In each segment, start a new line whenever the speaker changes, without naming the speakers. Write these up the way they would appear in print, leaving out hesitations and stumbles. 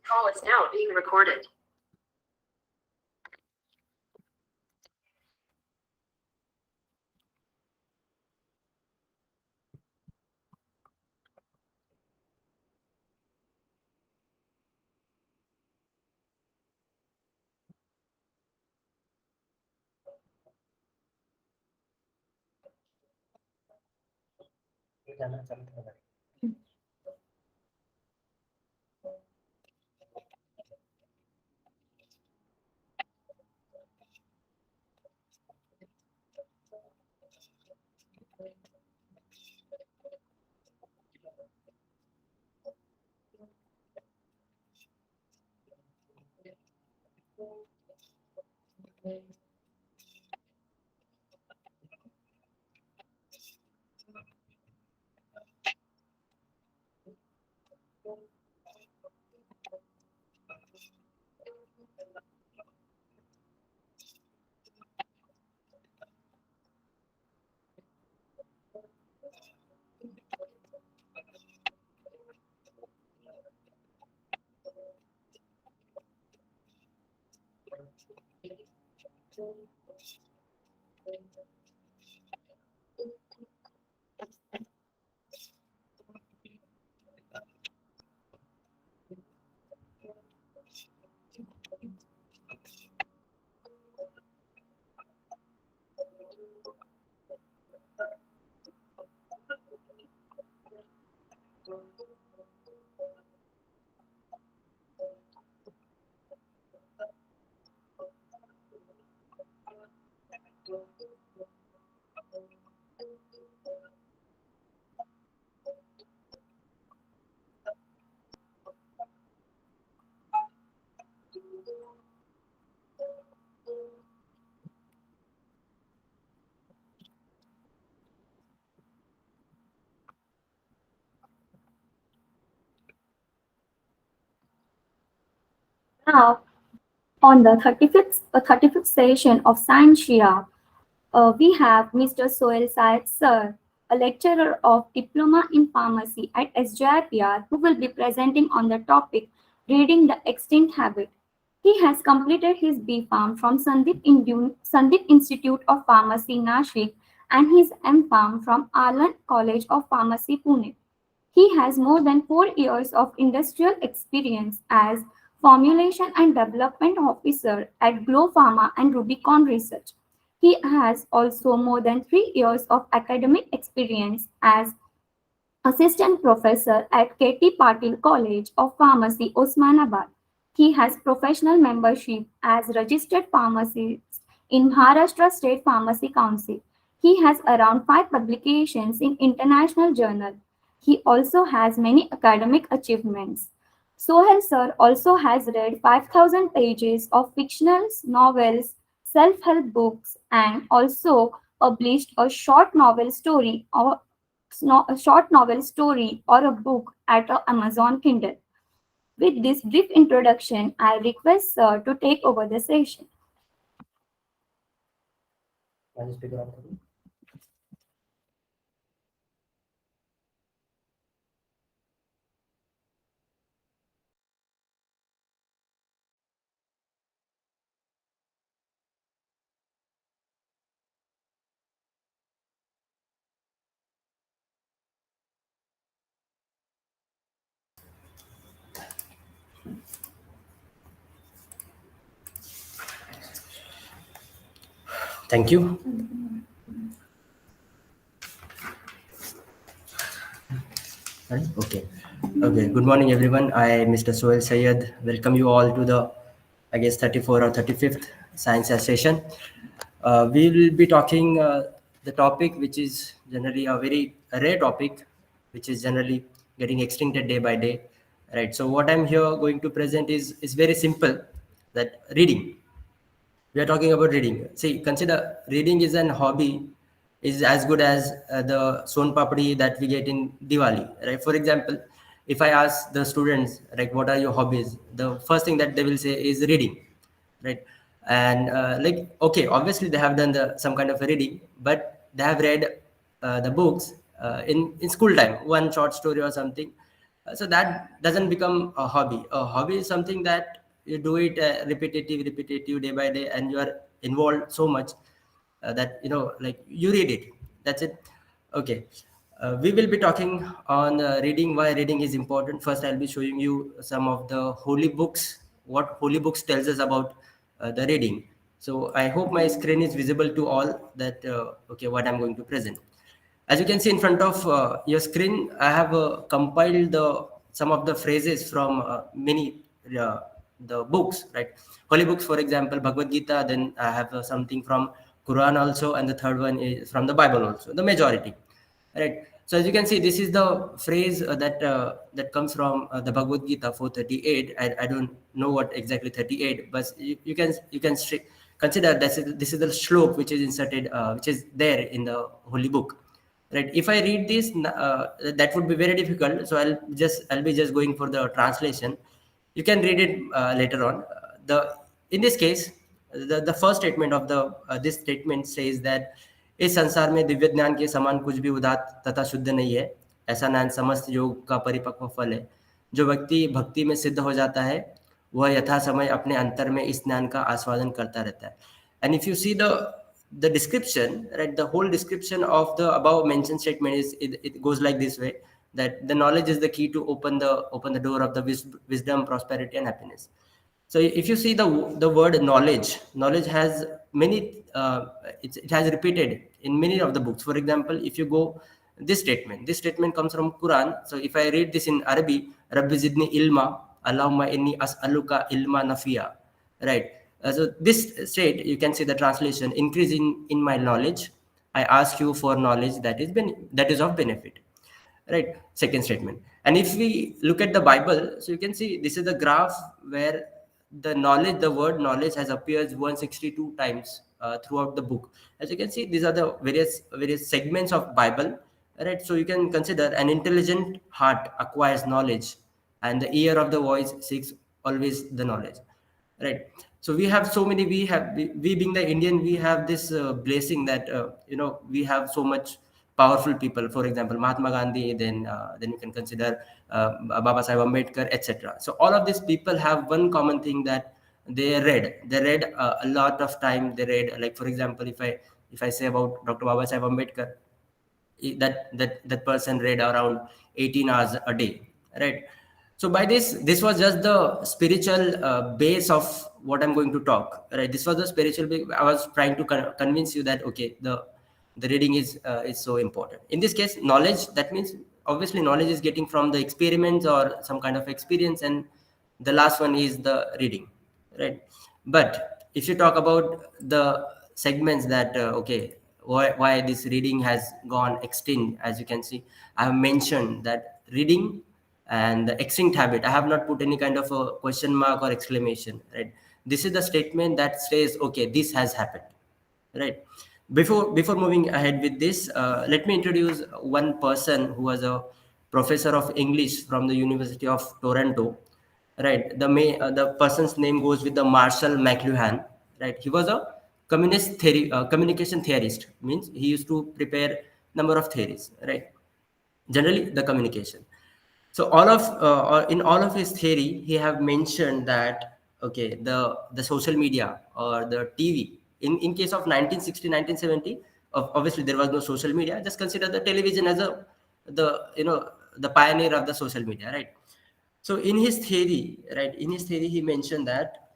Call is now being recorded.
Now, on the 35th session of SCIENTIA, we have Mr. Sohail sir, a lecturer of Diploma in Pharmacy at SCIENTIA, who will be presenting on the topic Reading the Extinct Habit. He has completed his B.Pharm from Sandeep Institute of Pharmacy, Nashik, and his M.Pharm from Alon College of Pharmacy, Pune. He has more than 4 years of industrial experience as Formulation and Development Officer at Glow Pharma and Rubicon Research. He has also more than 3 years of academic experience as Assistant Professor at K.T. Patil College of Pharmacy, Osmanabad. He has professional membership as registered pharmacist in Maharashtra State Pharmacy Council. He has around 5 publications in international journals. He also has many academic achievements. Sohail sir also has read 5,000 pages of fictional novels, self-help books, and also published a short novel story a short novel story or a book at a Amazon Kindle. With this brief introduction, I request Sir to take over the session.
Thank you. Okay. Good morning, everyone. I am Mr. Sohail Sayed. Welcome you all to the, 34 or 35th science session. We will be talking the topic which is generally a very rare topic, which is generally getting extincted day by day. Right. So what I'm here going to present is very simple, that reading. We are talking about reading. See, consider reading is an hobby, is as good as the son papdi that we get in Diwali, right? For example, if I ask the students, like, what are your hobbies, the first thing that they will say is reading, right? And okay, obviously they have done some kind of reading, but they have read the books in school time, one short story or something, So that doesn't become a hobby. A hobby is something that you do it repetitive day by day, and you are involved so much that like you read it. That's it. Okay. We will be talking on reading, why reading is important. First, I'll be showing you some of the holy books, what holy books tells us about the reading. So I hope my screen is visible to all, that okay, what I'm going to present. As you can see in front of your screen, I have compiled some of the phrases from many uh, the books, right? Holy books, for example, Bhagavad Gita. Then I have something from Quran also, and the third one is from the Bible also. The majority, right? So as you can see, this is the phrase that comes from the Bhagavad Gita 438. I don't know what exactly 38, but you can consider this is the shlok which is inserted, which is there in the holy book, right? If I read this, that would be very difficult, so I'll be just going for the translation. You can read it later on. The In this case, the first statement of the this statement says that इस संसार में दिव्य ज्ञान के समान कुछ भी उदात्त तथा शुद्ध नहीं है। ऐसा ज्ञान समस्त योग का परिपक्व फल है। जो व्यक्ति भक्ति में सिद्ध हो जाता है, वह यथा समय अपने अंतर में इस ज्ञान का आस्वादन करता रहता है। And if you see the description, right, the whole description of the above mentioned statement it goes like this way, that the knowledge is the key to open the door of the wisdom, prosperity, and happiness. So if you see the word knowledge, knowledge has many, it has repeated in many of the books. For example, if you go this statement comes from Quran. So if I read this in Arabic, Rabbi zidni ilma, Allahumma inni as'aluka ilma nafiya, right? So this state, you can see the translation: increase in my knowledge. I ask you for knowledge that is of benefit, right? Second statement. And if we look at the Bible, so you can see this is the graph where the word knowledge has appeared 162 times throughout the book. As you can see, these are the various segments of Bible, right? So you can consider an intelligent heart acquires knowledge, and the ear of the voice seeks always the knowledge, right? So we have so many, we being the Indian, we have this blessing that we have so much powerful people. For example, Mahatma Gandhi, then you can consider Baba Sahib Ambedkar, etc. So all of these people have one common thing, that they read a lot of time. They read, like, for example, if I say about Dr. Baba Sahib Ambedkar, that person read around 18 hours a day, right? So by this was just the spiritual base of what I'm going to talk, right? This was the spiritual base. I was trying to convince you that okay, the reading is so important. In this case, knowledge, that means obviously knowledge is getting from the experiments or some kind of experience, and the last one is the reading, right? But if you talk about the segments that okay, why this reading has gone extinct, as you can see, I have mentioned that reading and the extinct habit, I have not put any kind of a question mark or exclamation, right? This is the statement that says okay, this has happened, right? Before moving ahead with this, let me introduce one person who was a professor of English from the University of Toronto, right? The person's name goes with the Marshall McLuhan, right? He was a communication theorist, means he used to prepare number of theories, right? Generally the communication. So in all of his theory, he have mentioned that okay, the social media or the TV, in case of 1960, 1970, obviously there was no social media. Just consider the television as the pioneer of the social media, right? So in his theory, right, he mentioned that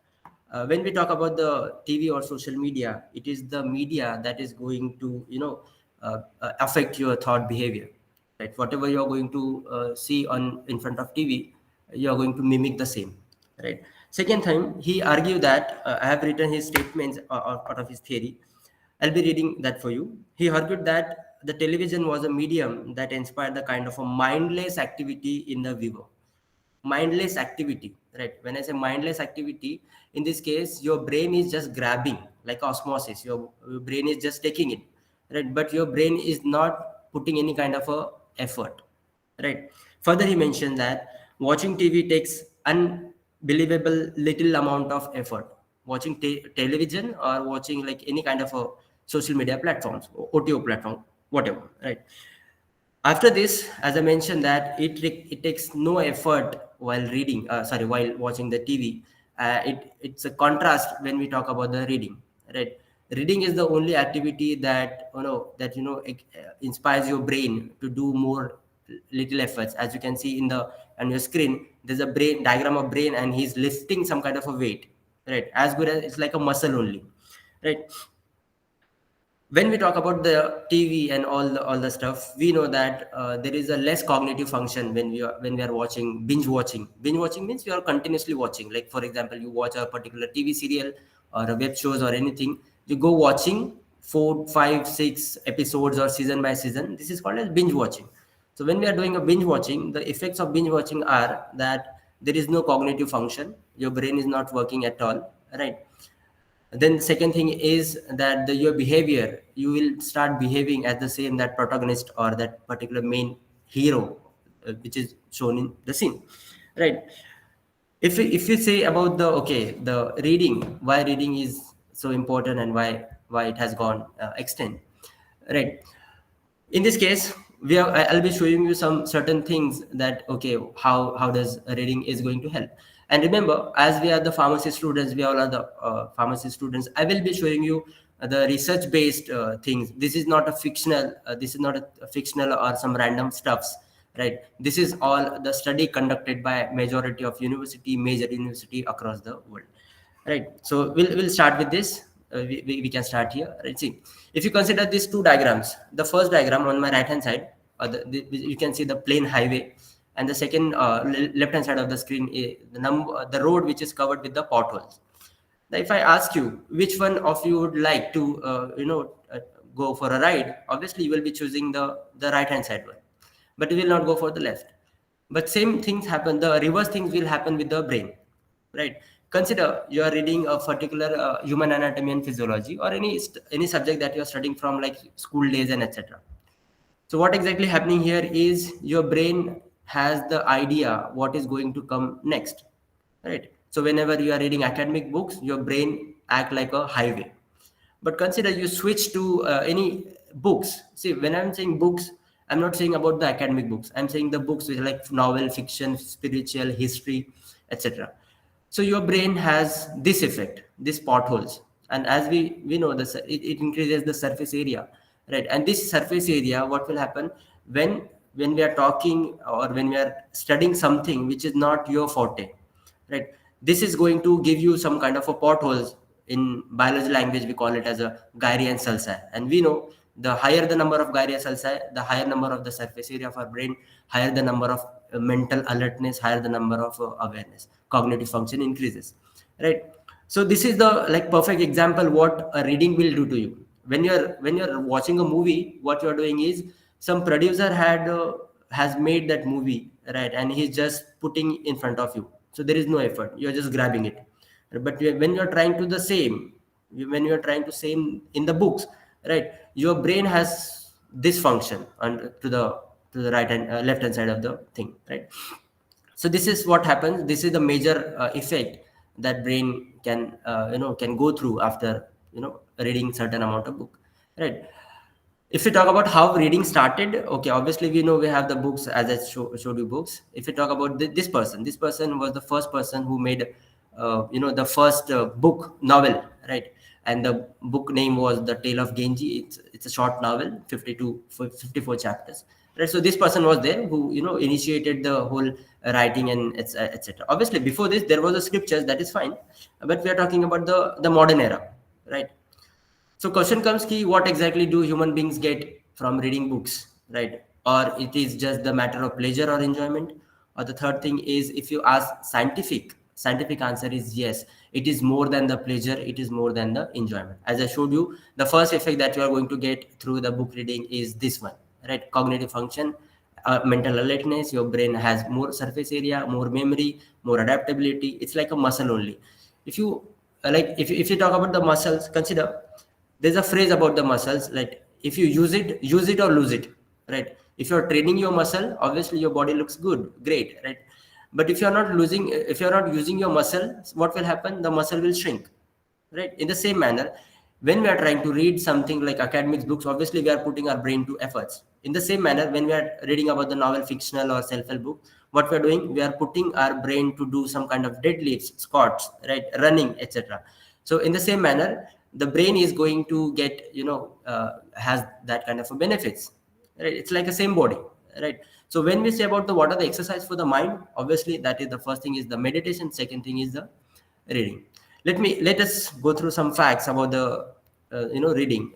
when we talk about the TV or social media, it is the media that is going to affect your thought behavior, right? Whatever you are going to see on in front of TV, you are going to mimic the same, right? Second time, he argued that I have written his statements out of his theory. I'll be reading that for you. He argued that the television was a medium that inspired the kind of a mindless activity in the viewer. Mindless activity, right? When I say mindless activity, in this case your brain is just grabbing like osmosis. Your brain is just taking it, right? But your brain is not putting any kind of a effort, right? Further, he mentioned that watching TV takes unbelievable little amount of effort. Watching television or watching like any kind of a social media platforms, OTO platform, whatever, right? After this, as I mentioned, that it takes no effort while reading. Sorry, while watching the TV. It's a contrast when we talk about the reading, right? Reading is the only activity that inspires your brain to do more little efforts. As you can see in the on your screen, there's a brain diagram of brain, and he's lifting some kind of a weight, right? As good as it's like a muscle only, right? When we talk about the TV and all the stuff, we know that there is a less cognitive function when we are watching binge watching. Binge watching means you are continuously watching. Like for example, you watch a particular TV serial or a web shows or anything. You go watching 4, 5, 6 episodes or season by season. This is called as binge watching. So when we are doing a binge watching, the effects of binge watching are that there is no cognitive function. Your brain is not working at all, right? Then second thing is that your behavior, you will start behaving as the same that protagonist or that particular main hero, which is shown in the scene, right? If you say about the reading, why reading is so important and why it has gone extent, right? In this case, I'll be showing you some certain things that okay, how does reading is going to help. And remember, as we are the pharmacy students, we all are the pharmacy students, I will be showing you the research based things. This is not a fictional, this is not a fictional or some random stuffs, right? This is all the study conducted by majority of major university across the world, right? So we'll start with this. We can start here, right? See, if you consider these two diagrams, the first diagram on my right hand side, you can see the plain highway, and the second left hand side of the screen, the road which is covered with the potholes. Now if I ask you which one of you would like to go for a ride, obviously you will be choosing the right hand side one, but you will not go for the left. But same things happen, the reverse things will happen with the brain, right? Consider you are reading a particular human anatomy and physiology, or any subject that you are studying from, like school days and etc. So what exactly happening here is your brain has the idea what is going to come next, right? So whenever you are reading academic books, your brain act like a highway. But consider you switch to any books. See, when I'm saying books, I'm not saying about the academic books. I'm saying the books which are like novel, fiction, spiritual, history, etc. So your brain has this effect, these potholes, and as we know, it increases the surface area, right? And this surface area, what will happen when we are talking or when we are studying something which is not your forte, right? This is going to give you some kind of a potholes. In biology language we call it as a gyri and sulci, and we know the higher the number of gyri and sulci, the higher number of the surface area of our brain, higher the number of mental alertness, higher the number of awareness, cognitive function increases, right? So this is the like perfect example what a reading will do to you. When you're watching a movie, what you're doing is some producer has made that movie, right? And he's just putting in front of you, so there is no effort, you're just grabbing it. But when you're trying to the same, when you're trying to same in the books, right, your brain has this function and to the right and left hand side of the thing, right? So this is what happens, this is the major effect that brain can go through after reading certain amount of book, right? If we talk about how reading started, okay, obviously we know we have the books, as I showed you books. If we talk about this person was the first person who made the first book novel, right? And the book name was The Tale of Genji. It's a short novel, 54 chapters, right? So this person was there who initiated the whole writing and etc. Obviously before this there was a scriptures, that is fine, but we are talking about the modern era, right? So question comes ki, what exactly do human beings get from reading books, right? Or it is just the matter of pleasure or enjoyment? Or the third thing is, if you ask scientific answer is yes, it is more than the pleasure, it is more than the enjoyment. As I showed you, the first effect that you are going to get through the book reading is this one, right? Cognitive function, mental alertness, your brain has more surface area, more memory, more adaptability. It's like a muscle only. If you if you talk about the muscles, consider there's a phrase about the muscles, like if you use it or lose it, right? If you're training your muscle, obviously your body looks good, great, right? But if you're not using your muscle, what will happen? The muscle will shrink, right? In the same manner, when we are trying to read something like academics books, obviously we are putting our brain to efforts. In the same manner, when we are reading about the novel, fictional or self-help book, what we are doing, we are putting our brain to do some kind of deadlifts, squats, right, running, etc. So in the same manner, the brain is going to get, has that kind of a benefits, right? It's like a same body, right? So when we say about the what are the exercise for the mind, obviously that is the first thing is the meditation, second thing is the reading. Let us go through some facts about the reading.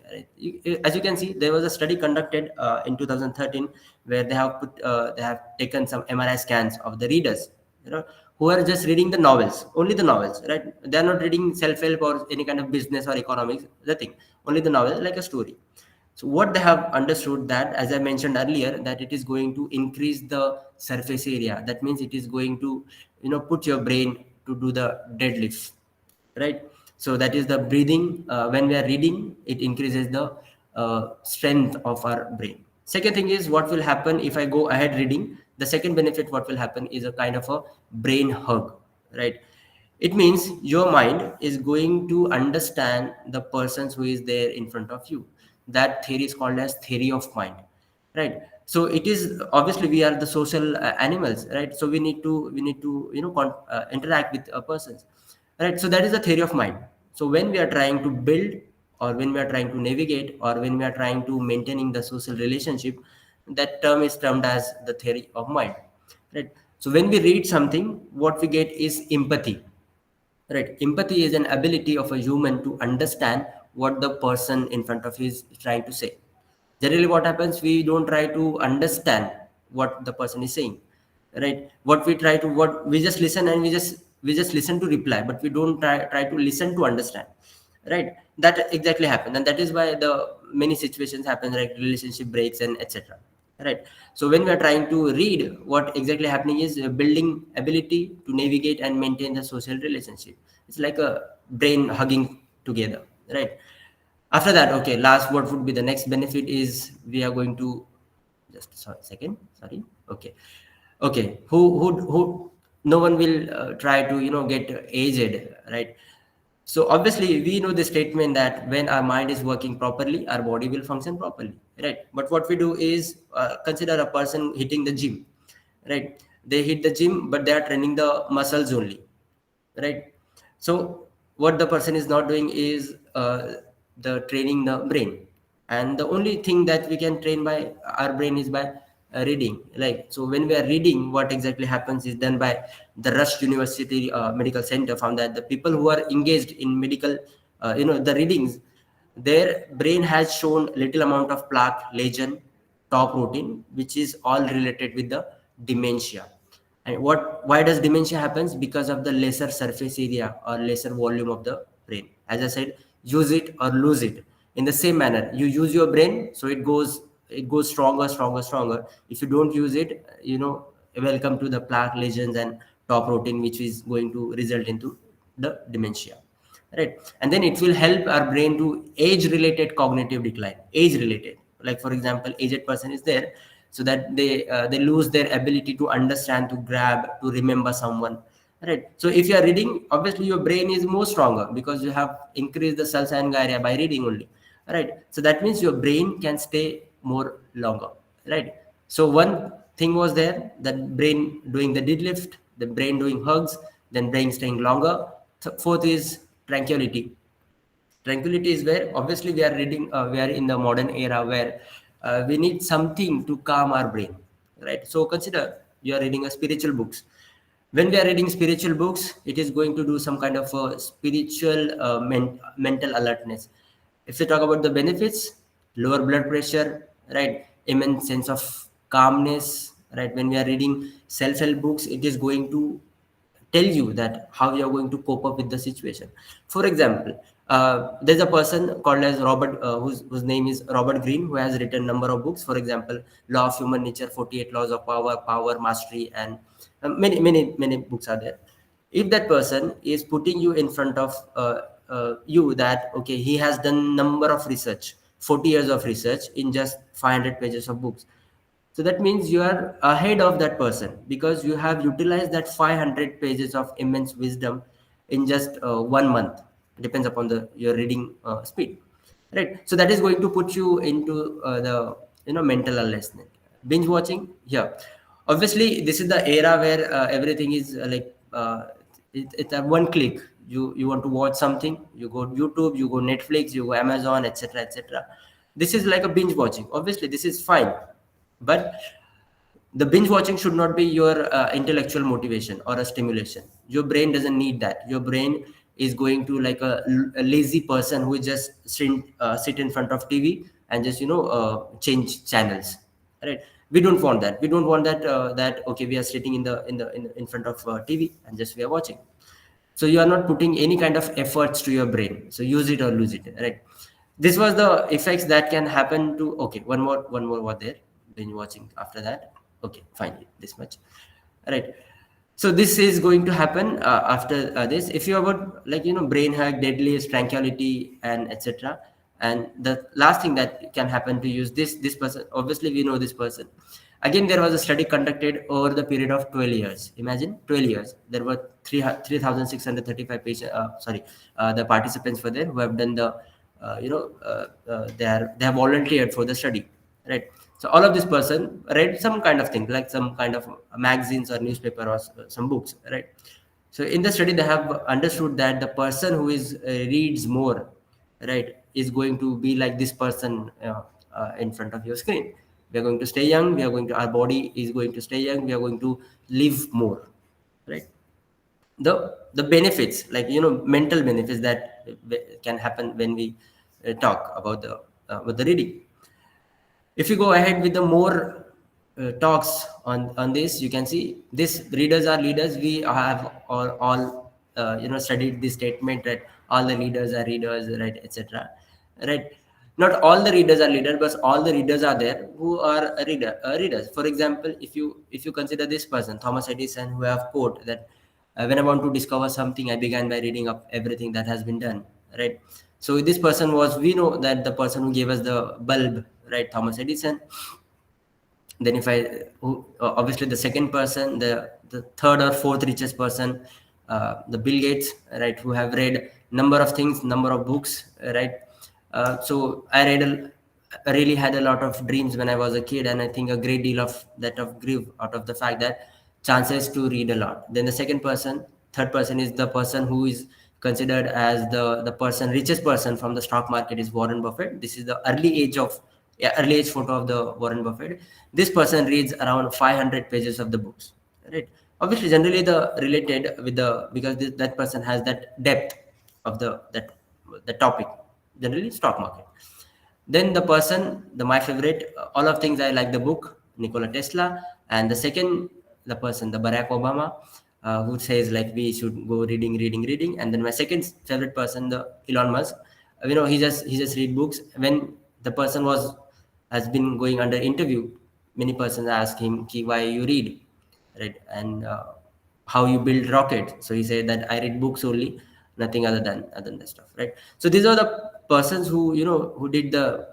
As you can see, there was a study conducted in 2013 where they have taken some MRI scans of the readers, who are just reading the novels, only the novels, right? They are not reading self-help or any kind of business or economics, nothing, only the novel, like a story. So what they have understood that, as I mentioned earlier, that it is going to increase the surface area. That means it is going to, put your brain to do the deadlifts, right? So that is the breathing. When we are reading, it increases the strength of our brain. Second thing is what will happen if I go ahead reading. The second benefit, what will happen is a kind of a brain hug, right? It means your mind is going to understand the persons who is there in front of you. That theory is called as theory of mind, right? So it is obviously we are the social animals, right? So we need to interact with persons, right? So that is the theory of mind. So when we are trying to build, or when we are trying to navigate, or when we are trying to maintaining the social relationship, that term is termed as the theory of mind, right? So when we read something, what we get is empathy. Right. Empathy is an ability of a human to understand what the person in front of you is trying to say. Generally, what happens, we don't try to understand what the person is saying. Right. What we just listen, and we just listen to reply, but we don't try to listen to understand. Right. That exactly happens. And that is why the many situations happen, like relationship breaks and etc. Right. So when we are trying to read, what exactly happening is building ability to navigate and maintain the social relationship. It's like a brain hugging together, right? After that, okay, last, what would be the next benefit is we are going to just sorry, second, sorry. Okay, okay. Who? No one will try to get aged, right? So obviously, we know the statement that when our mind is working properly, our body will function properly, right? But what we do is consider a person hitting the gym, right? They hit the gym, but they are training the muscles only, right? So what the person is not doing is the training the brain, and the only thing that we can train by our brain is by reading. Like, so when we are reading, what exactly happens is done by the Rush University Medical Center found that the people who are engaged in medical the readings, their brain has shown little amount of plaque lesion, top protein, which is all related with the dementia. And why does dementia happens? Because of the lesser surface area or lesser volume of the brain. As I said, use it or lose it. In the same manner, you use your brain, so it goes stronger, stronger, stronger. If you don't use it, welcome to the plaque lesions and top protein, which is going to result into the dementia, right? And then it will help our brain to age related cognitive decline. Age related, like for example, aged person is there, so that they lose their ability to understand, to grab, to remember someone, right? So if you are reading, obviously your brain is more stronger because you have increased the cell cycle area by reading only, right? So that means your brain can stay more longer, right? So one thing was there, that brain doing the deadlift, the brain doing hugs, then brain staying longer. Fourth is tranquility. Tranquility is where obviously we are in the modern era where we need something to calm our brain, right? So consider you are reading a spiritual books. When we are reading spiritual books, it is going to do some kind of a spiritual mental alertness. If we talk about the benefits, lower blood pressure, right? Immense sense of calmness, right? When we are reading self-help books, it is going to tell you that how you are going to cope up with the situation. For example, there's a person called as Robert, whose name is Robert Greene, who has written number of books. For example, Law of Human Nature, 48 Laws of Power, Power Mastery, and many books are there. If that person is putting you in front of you that okay, he has done number of research, 40 years of research in just 500 pages of books, so that means you are ahead of that person because you have utilized that 500 pages of immense wisdom in just 1 month. Depends upon the your reading speed. right? So that is going to put you into the mental illness. Binge watching, yeah, obviously this is the era where everything is it's a one click. You want to watch something, you go YouTube, you go Netflix, you go Amazon, etc., etc. This is like a binge watching. Obviously this is fine, but the binge watching should not be your intellectual motivation or a stimulation. Your brain doesn't need that. Your brain is going to like a lazy person who just sit in front of TV and just change channels, right? We don't want that. We don't want that, that okay, we are sitting in front of TV and just we are watching. So you are not putting any kind of efforts to your brain, so use it or lose it, right? This was the effects that can happen to. Okay, one more was there, binge watching after that. Okay, fine, this much, right? So this is going to happen after this. If you about like brain hack, deadliest, tranquility, and etc. And the last thing that can happen to use this person, obviously we know this person. Again, there was a study conducted over the period of 12 years. Imagine 12 years. There were 3,635 patients. Sorry, the participants were there who have done the, they have volunteered for the study, right? So all of this person read some kind of thing, like some kind of magazines or newspaper or some books, right? So in the study, they have understood that the person who is reads more, right, is going to be like this person in front of your screen. We are going to stay young. We are going to, our body is going to stay young. We are going to live more, right? The benefits, like mental benefits that can happen when we talk about the reading. If you go ahead with the more talks on this, you can see this: readers are leaders. We have all studied this statement that all the leaders are readers, right, etc., right? Not all the readers are leaders, but all the readers are there who are readers. For example, if you consider this person, Thomas Edison, who have quote that when I want to discover something, I began by reading up everything that has been done, right? So this person was, we know that the person who gave us the bulb, right, Thomas Edison. Then if obviously the second person, the third or fourth richest person, the Bill Gates, right, who have read number of things, number of books, right? So I really had a lot of dreams when I was a kid, and I think a great deal of that of grief out of the fact that chances to read a lot. Then the second person, third person is the person who is considered as the person richest person from the stock market is Warren Buffett. This is the early age photo of the Warren Buffett. This person reads around 500 pages of the books, right? Obviously, generally the related with the, because that person has that depth of the topic, generally stock market. Then the person, my favorite, all of things I like the book, Nikola Tesla, and the second, the person, the Barack Obama, who says like we should go reading, and then my second favorite person, the Elon Musk, he just read books. When the person has been going under interview, many persons ask him, "Ki, why you read, right? And how you build rocket?" So he said that I read books only, nothing other than that stuff, right? So these are the persons who who did the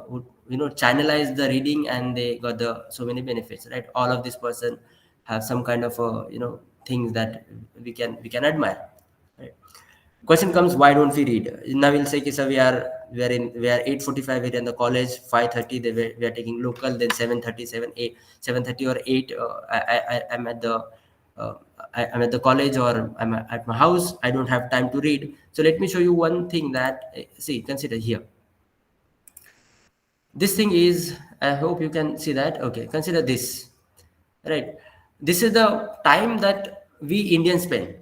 who channelized the reading, and they got the so many benefits, right? All of this person have some kind of things that we can admire, right? Question comes, why don't we read? Now we'll say, sir, we are 8:45 here in the college, 5:30 we are taking local, then 7:30, 7:30 or 8 I'm at the uh, I'm at the college, or I'm at my house. I don't have time to read. So let me show you one thing that, see, consider here. This thing is, I hope you can see that. Okay, consider this, right? This is the time that we Indians spend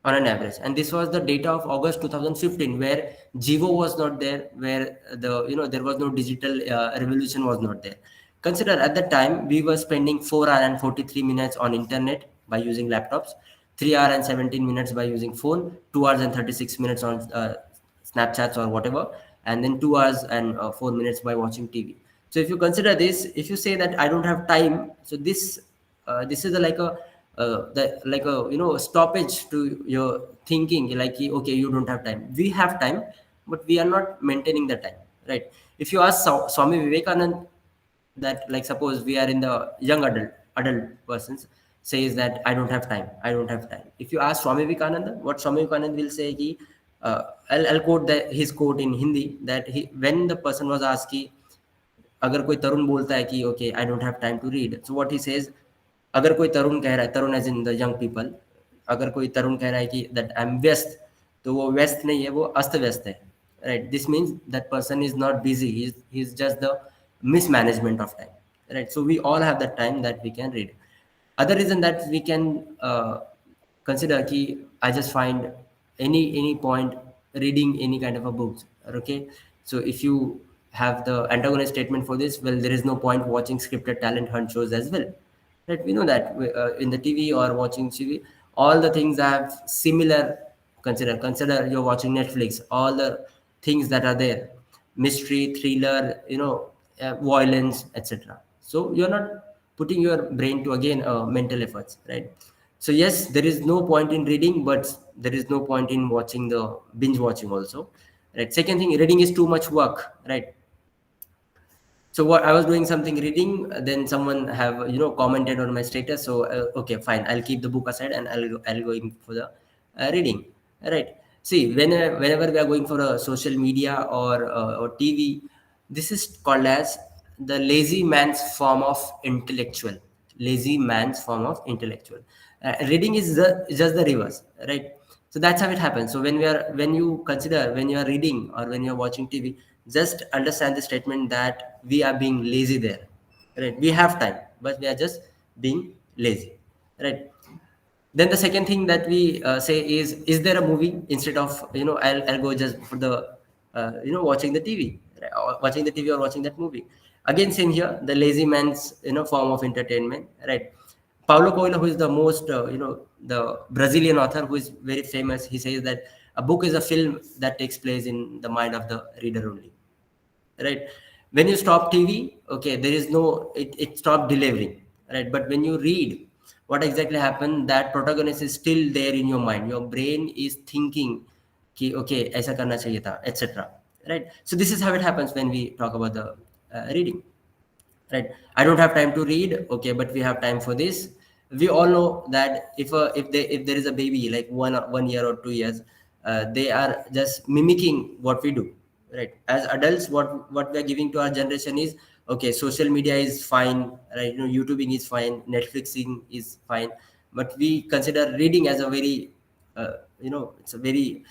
on an average, and this was the data of August 2015, where Jivo was not there, where there was no digital revolution was not there. Consider at that time we were spending 4 hours and 43 minutes on internet by using laptops, 3 hours and 17 minutes by using phone, 2 hours and 36 minutes on Snapchats or whatever, and then 2 hours and 4 minutes by watching TV. So if you consider this, if you say that I don't have time, so this is like a stoppage to your thinking, like, okay, you don't have time. We have time, but we are not maintaining the time, right? If you ask Swami Vivekanand, that, like, suppose we are in the young adult persons says that I don't have time. If you ask Swami Vivekananda, what Swami Vivekananda will say, I'll quote his quote in Hindi, that when the person was asked कि अगर कोई तरुण बोलता है कि okay I don't have time to read, so what he says, अगर कोई तरुण कह रहा है, तरुण as in the young people, अगर कोई तरुण कह रहा है कि दैट आई एम व्यस्त, तो वो व्यस्त नहीं है, वो अस्त व्यस्त है, right. This means that person is not busy, he is just the mismanagement of time, right. So we all have that time that we can read. Other reason that we can consider ki I just find any point reading any kind of a book, okay. So if you have the antagonist statement for this, well, there is no point watching scripted talent hunt shows as well, right. We know that in the TV or watching TV, all the things have similar. Consider you're watching Netflix, all the things that are there, mystery, thriller, violence, etc. So you're not putting your brain to again mental efforts, right. So yes, there is no point in reading, but there is no point in watching the binge watching also, right. Second thing, reading is too much work, right. So what I was doing something reading, then someone have commented on my status. So okay, fine, I'll keep the book aside and I'll go in for the reading, right. See, whenever we are going for a social media or TV, this is called as the lazy man's form of intellectual. Lazy man's form of intellectual. Reading is just the reverse, right. So that's how it happens. So when you consider, when you are reading or when you are watching TV, just understand the statement that we are being lazy there, right. We have time, but we are just being lazy, right. Then the second thing that we say is there a movie, instead of I'll go just for the watching the TV, right? Or watching the TV or watching that movie. Again, same here, the lazy man's form of entertainment, right. Paulo Coelho, who is the most the Brazilian author who is very famous, he says that a book is a film that takes place in the mind of the reader only, right. When you stop TV, okay, there is no, it stopped delivering, right. But when you read, what exactly happened, that protagonist is still there in your mind, your brain is thinking कि okay ऐसा करना चाहिए था, etc., right. So this is how it happens when we talk about the reading, right. I don't have time to read, okay, but we have time for this. We all know that if there is a baby like 1 year or 2 years, they are just mimicking what we do, right. As adults, what we are giving to our generation is, okay, social media is fine, right, YouTubing is fine, Netflixing is fine, but we consider reading as a very it's a very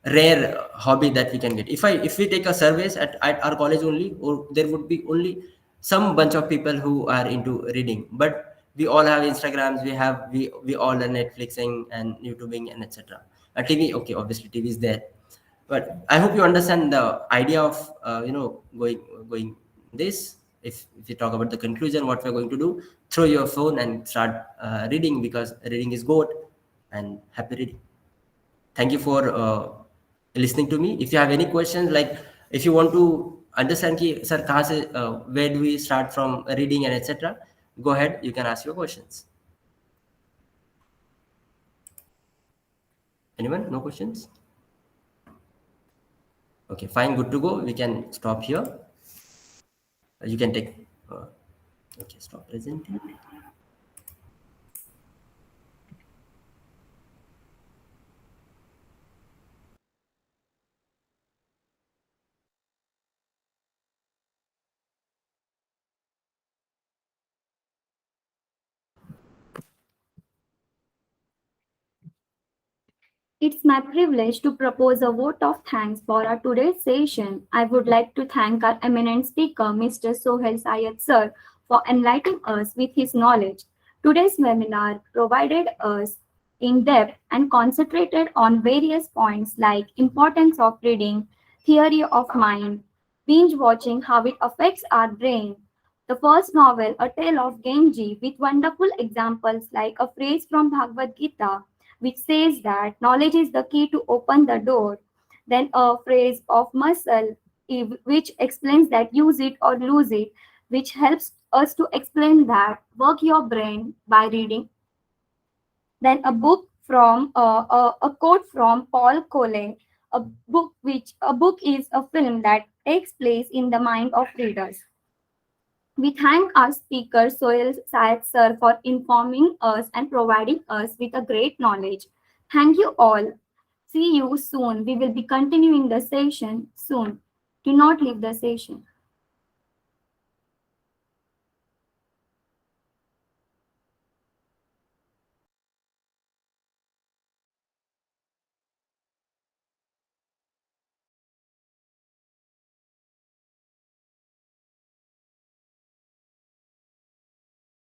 rare hobby that we can get. If we take a surveys at our college only, or there would be only some bunch of people who are into reading, but we all have Instagrams, we all are Netflixing and YouTubing and etc. TV, okay, obviously TV is there, but I hope you understand the idea of going this. If you talk about the conclusion, what we're going to do, throw your phone and start reading, because reading is good, and happy reading. Thank you for listening to me. If you have any questions, like if you want to understand ki sir kahan se, where do we start from reading and etc., go ahead, you can ask your questions. Anyone? No questions? Okay, fine, good to go. We can stop here. You can take okay, stop presenting.
It's my privilege to propose a vote of thanks for our today's session. I would like to thank our eminent speaker, Mr. Sohail Syed sir, for enlightening us with his knowledge. Today's webinar provided us in depth and concentrated on various points like importance of reading, theory of mind, binge watching, how it affects our brain. The first novel, A Tale of Genji, with wonderful examples like a phrase from Bhagavad Gita which says that knowledge is the key to open the door. Then a phrase of muscle, which explains that use it or lose it, which helps us to explain that work your brain by reading. Then a quote from Paul Cole, a book is a film that takes place in the mind of readers. We thank our speaker, Sohail Syed sir, for informing us and providing us with a great knowledge. Thank you all. See you soon. We will be continuing the session soon. Do not leave the session.